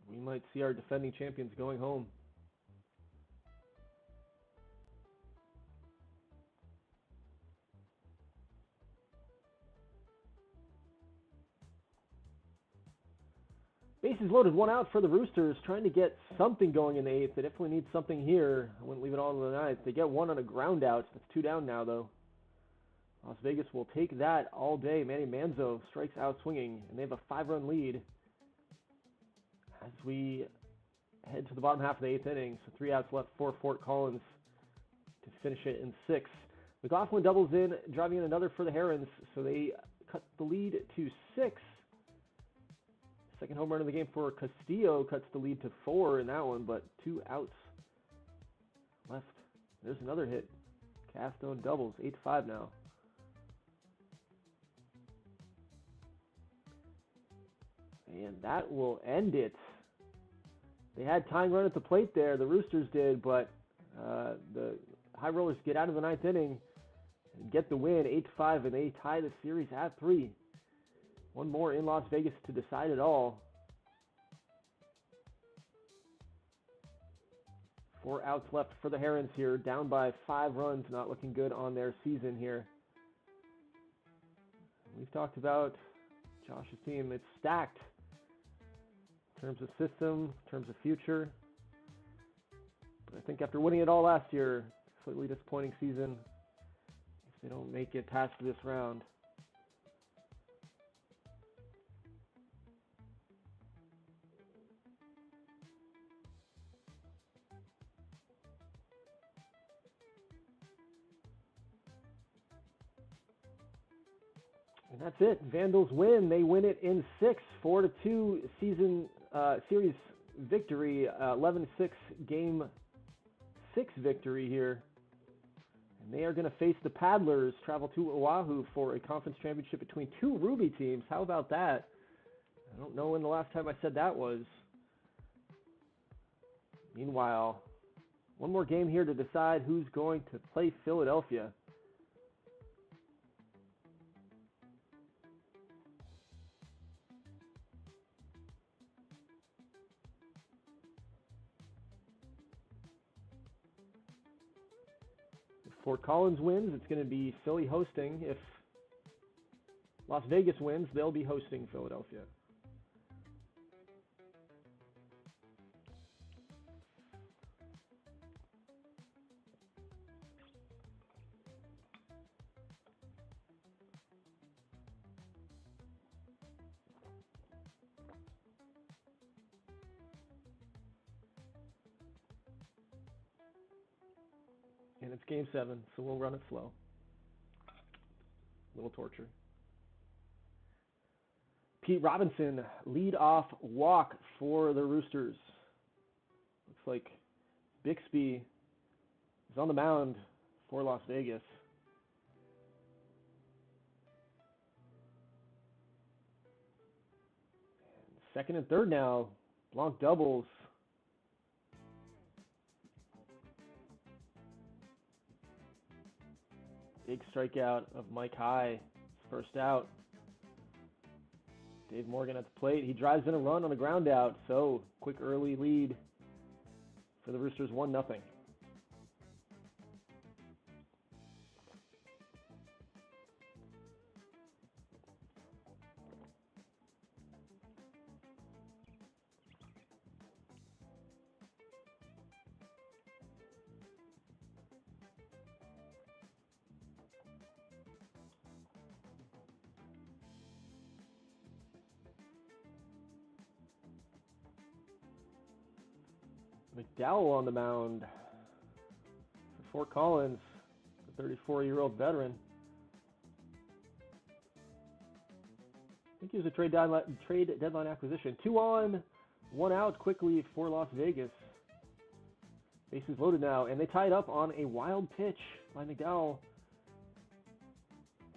We might see our defending champions going home. Bases loaded, one out for the Roosters, trying to get something going in the eighth. They definitely need something here. I wouldn't leave it all in the ninth. They get one on a ground out. That's two down now, though. Las Vegas will take that all day. Manny Manzo strikes out swinging, and they have a 5-run lead as we head to the bottom half of the eighth inning. So 3 outs left for Fort Collins to finish it in 6. McLaughlin doubles in, driving in another for the Herons, so they cut the lead to 6. Second home run of the game for Castillo cuts the lead to 4 in that one, but 2 outs left. There's another hit. Castone doubles, 8-5 now. And that will end it. They had tying run at the plate there, the Roosters did, but the High Rollers get out of the ninth inning and get the win, 8-5, and they tie the series at 3. One more in Las Vegas to decide it all. 4 outs left for the Herons here, down by 5 runs, not looking good on their season here. We've talked about Josh's team. It's stacked in terms of system, in terms of future. But I think after winning it all last year, slightly disappointing season if they don't make it past this round. And that's it. Vandals win. They win it in 6, 4-2 series victory, 11-6 game 6 victory here. And they are going to face the Paddlers, travel to Oahu for a conference championship between 2 Ruby teams. How about that? I don't know when the last time I said that was. Meanwhile, one more game here to decide who's going to play Philadelphia. Fort Collins wins, it's going to be Philly hosting. If Las Vegas wins, they'll be hosting Philadelphia. And it's game 7, so we'll run it slow. Little torture. Pete Robinson, lead-off walk for the Roosters. Looks like Bixby is on the mound for Las Vegas. And second and third now, Blanc doubles. Big strikeout of Mike High. First out. Dave Morgan at the plate. He drives in a run on a ground out. So, quick early lead for the Roosters, 1-0. McDowell on the mound for Fort Collins, the 34-year-old veteran. I think he was a trade deadline acquisition. 2 on, 1 out quickly for Las Vegas. Bases loaded now, and they tied up on a wild pitch by McDowell.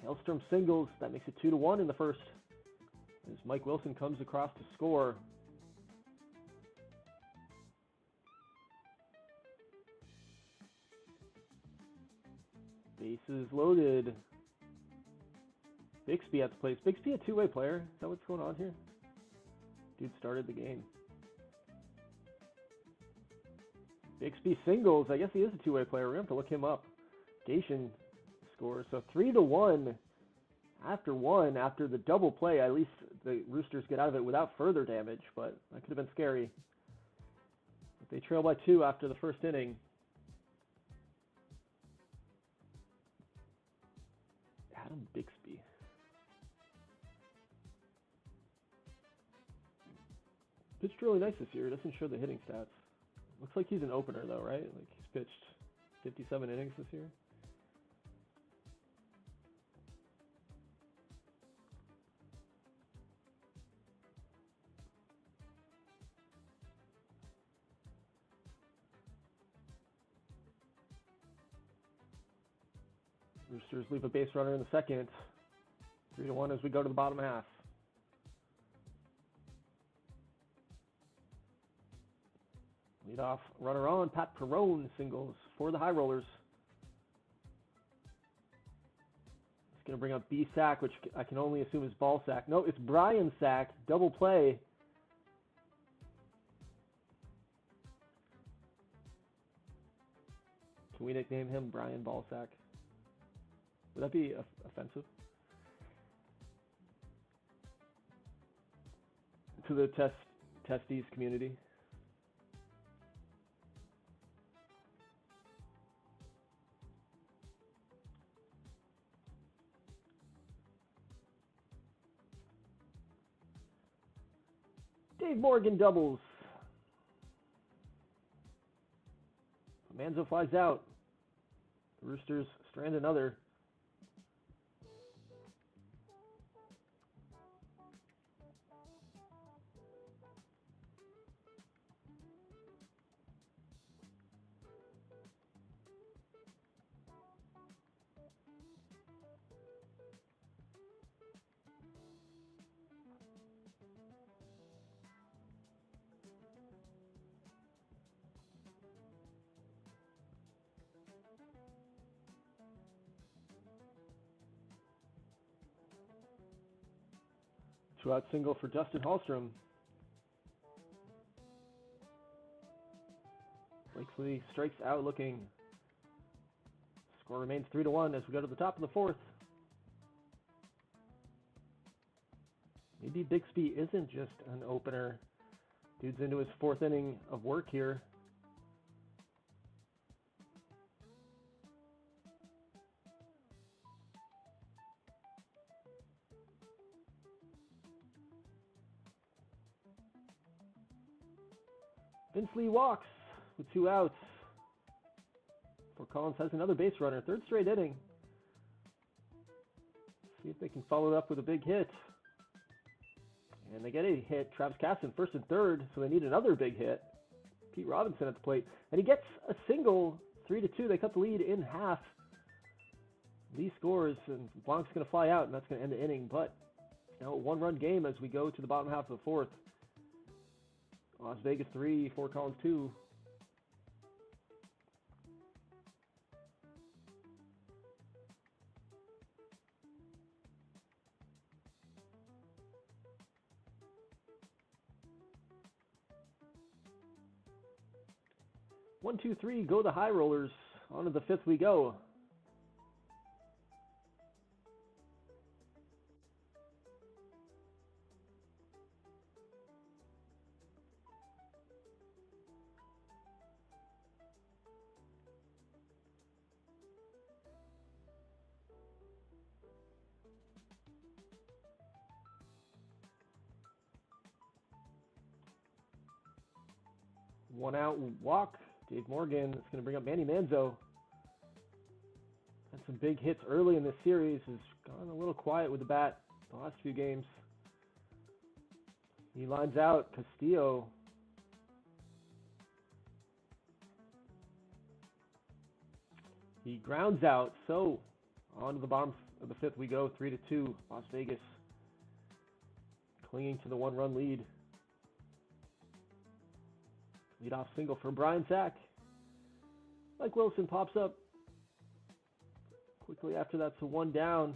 Hellstrom singles. That makes it 2-1 in the first, as Mike Wilson comes across to score. Bases loaded. Bixby at the plate. Is Bixby a two-way player? Is that what's going on here? Dude started the game. Bixby singles. I guess he is a two-way player. We're going to have to look him up. Gation scores. So 3-1 after the double play, at least the Roosters get out of it without further damage, but that could have been scary. But they trail by 2 after the first inning. Adam Bixby. Pitched really nice this year. It doesn't show the hitting stats. Looks like he's an opener though, right? Like he's pitched 57 innings this year. Roosters leave a base runner in the second. 3-1 as we go to the bottom half. Lead off runner on. Pat Perrone singles for the High Rollers. It's going to bring up B sack, which I can only assume is ball sack. No, it's Brian sack. Double play. Can we nickname him Brian Ballsack? Would that be offensive to the testes community? Dave Morgan doubles. Manzo flies out. The Roosters strand another. Two-out single for Dustin Hallstrom. Blakeslee strikes out looking. Score remains 3-1 as we go to the top of the fourth. Maybe Bixby isn't just an opener. Dude's into his fourth inning of work here. Vince Lee walks with 2 outs. Fort Collins has another base runner. Third straight inning. See if they can follow it up with a big hit. And they get a hit. Travis Casson first and third, so they need another big hit. Pete Robinson at the plate. And he gets a single. 3-2. They cut the lead in half. Lee scores, and Blanc's going to fly out, and that's going to end the inning. But now a one-run game as we go to the bottom half of the fourth. Las Vegas 3, Fort Collins 2. One, two, three, go the High Rollers. On to the fifth we go. One out walk. Dave Morgan is going to bring up Manny Manzo. Had some big hits early in this series. Has gone a little quiet with the bat the last few games. He lines out Castillo. He grounds out. So on to the bottom of the fifth we go. 3-2. Las Vegas clinging to the one-run lead. Leadoff single for Brian Sack. Mike Wilson pops up quickly after that's a one down.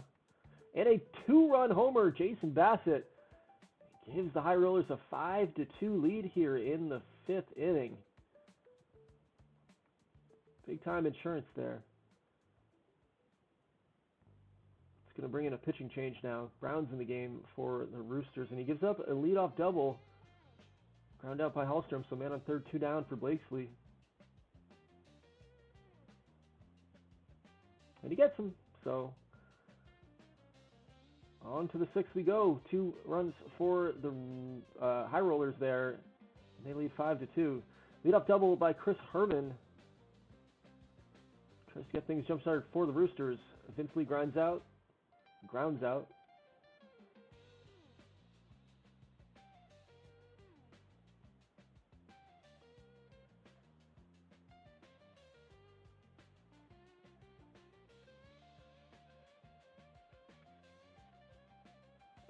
And a 2-run homer, Jason Bassett gives the High Rollers a 5-2 lead here in the fifth inning. Big time insurance there. It's going to bring in a pitching change now. Brown's in the game for the Roosters, and he gives up a leadoff double. Ground out by Hallstrom, so man on third, 2 down for Blakesley. And he gets him, so on to the 6th we go. 2 runs for the High Rollers there. They lead 5-2. Leadoff double by Chris Herman. Tries to get things jump-started for the Roosters. Vince Lee grounds out.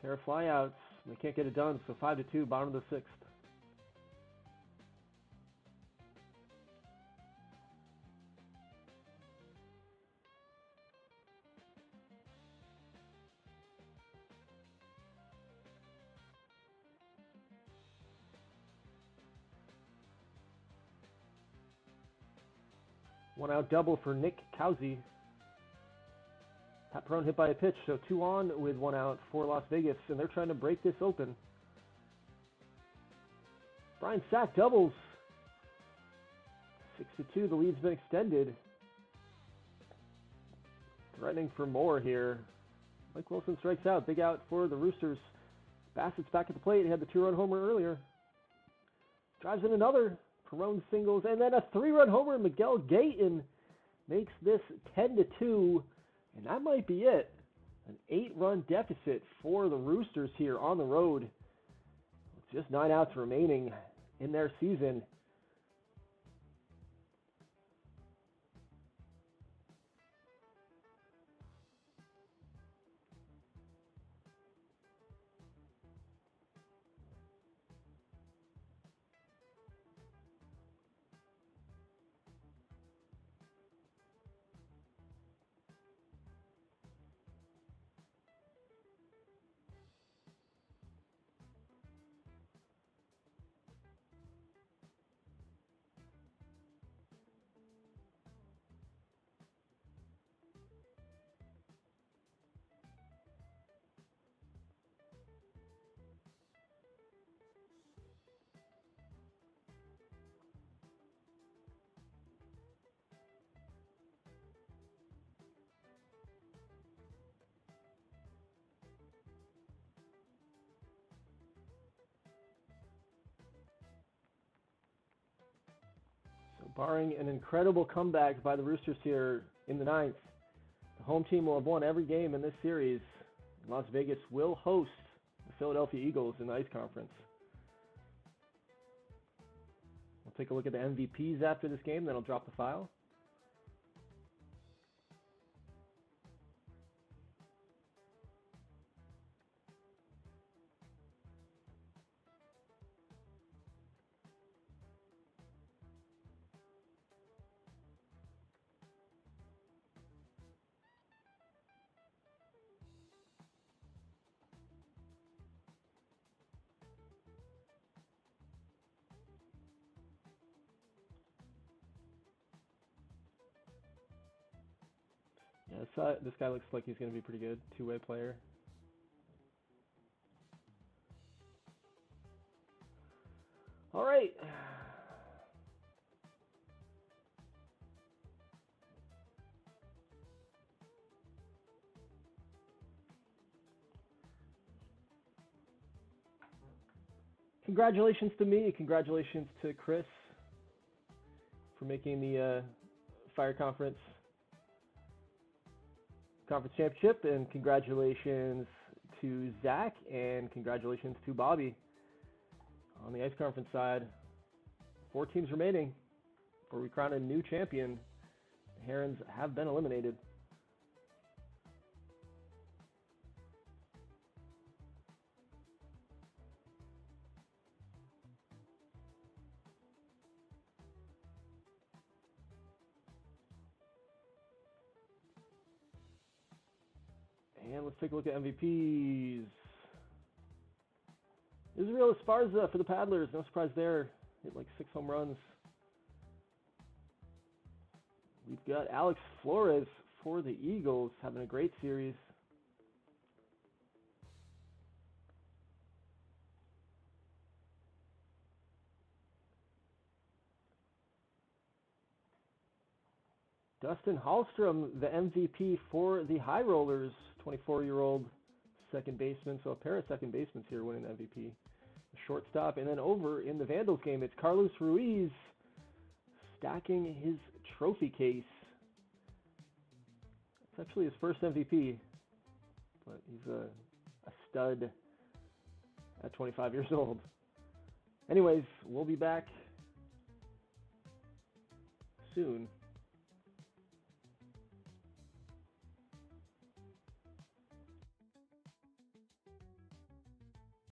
Pair of flyouts. They can't get it done, so 5-2, bottom of the 6th. One out double for Nick Causi. Pat Perone hit by a pitch, so 2 on with 1 out for Las Vegas, and they're trying to break this open. Brian Sack doubles. 6-2, the lead's been extended. Threatening for more here. Mike Wilson strikes out, big out for the Roosters. Bassett's back at the plate, he had the 2-run homer earlier. Drives in another. Perone singles, and then a 3-run homer. Miguel Gayton makes this 10-2, and that might be it. An 8-run deficit for the Roosters here on the road. With just 9 outs remaining in their season. Barring an incredible comeback by the Roosters here in the 9th, the home team will have won every game in this series. Las Vegas will host the Philadelphia Eagles in the Ice Conference. We'll take a look at the MVPs after this game, then I'll drop the file. Yeah, this guy looks like he's going to be pretty good. 2-way player. All right. Congratulations to me. Congratulations to Chris for making the Fire Conference Championship, and congratulations to Zach, and congratulations to Bobby on the Ice Conference side. 4 teams remaining before we crown a new champion. The Herons have been eliminated. And let's take a look at MVPs. Israel Esparza for the Paddlers. No surprise there. Hit like 6 home runs. We've got Alex Flores for the Eagles, having a great series. Dustin Hallstrom, the MVP for the High Rollers, 24-year-old second baseman. So a pair of second basemen here winning the MVP. Shortstop. And then over in the Vandals game, it's Carlos Ruiz stacking his trophy case. It's actually his first MVP, but he's a stud at 25 years old. Anyways, we'll be back soon.